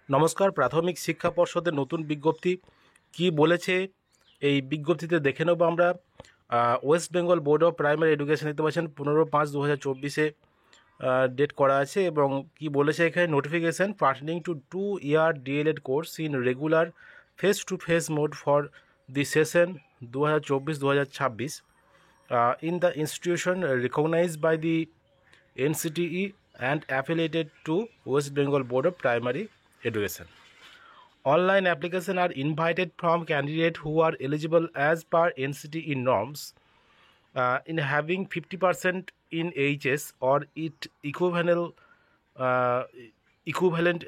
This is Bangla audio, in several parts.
নমস্কার। প্রাথমিক শিক্ষা পর্ষদের নতুন বিজ্ঞপ্তি কি বলেছে এই বিজ্ঞপ্তিতে দেখে নেব আমরা। West Bengal board of primary education দেখতে পাচ্ছেন 15/5/2024 ডেট করা আছে এবং কি বলেছে এখানে, notification pertaining to 2-year D.El.Ed course in regular face to face mode for the session 2024-2026 in the institution recognized by the NCTE and affiliated to West Bengal Board of Primary Education. Online applications are invited from candidates who are eligible as per NCTE norms in having 50% in HS or it equivalent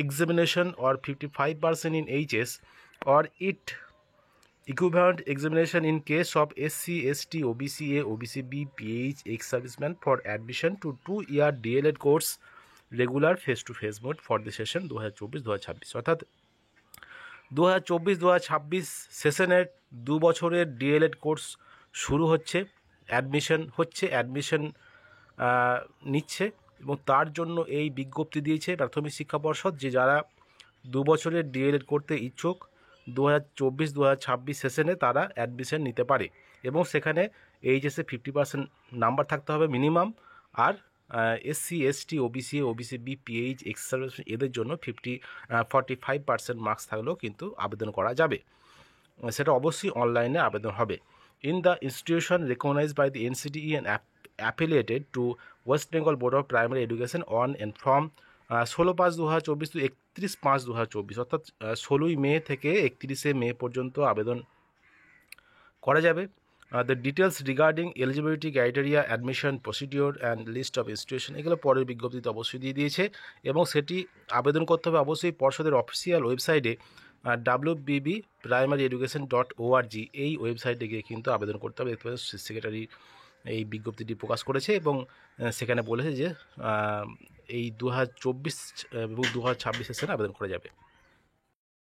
examination or 55% in HS or it equivalent examination in case of SC, ST, OBC A, OBC B, PH, ex-serviceman for admission to 2-year DLED course regular face-to-face mode for the session 2024-2026 অর্থাৎ 2024-2026 সেশনের 2 বছরের ডিএলএড কোর্স শুরু হচ্ছে, অ্যাডমিশন নিচ্ছে এবং তার জন্য এই বিজ্ঞপ্তি দিয়েছে প্রাথমিক শিক্ষা পর্ষদ যে যারা 2 বছরের ডিএলএড করতে ইচ্ছুক 2024-2026 সেশনে তারা অ্যাডমিশন নিতে পারে এবং সেখানে এইচএসে 50% নাম্বার থাকতে হবে মিনিমাম, আর SC, ST, OBC, OBC B, PH, x-service এদের জন্য 45% মার্কস থাকলেও কিন্তু আবেদন করা যাবে। সেটা অবশ্যই অনলাইনে আবেদন হবে। In the institution recognised by the NCTE and affiliated to West Bengal board of primary education on and from 16/5/2024 to 31/5/2024 অর্থাৎ 16ই মে থেকে 31শে মে পর্যন্ত আবেদন করা যাবে। The details regarding eligibility criteria, admission procedure and list of institution এগুলো পরের বিজ্ঞপ্তিতে অবশ্যই দিয়ে দিয়েছে এবং সেটি আবেদন করতে হবে অবশ্যই পর্ষদের অফিসিয়াল ওয়েবসাইটে wbb.primaryeducation.org এই ওয়েবসাইটে গিয়ে কিন্তু আবেদন করতে হবে। দেখতে পাচ্ছেন সেক্রেটারি এই বিজ্ঞপ্তিটি প্রকাশ করেছে এবং সেখানে বলেছে যে এই 2024 এবং 2026 সেশনে আবেদন করা যাবে।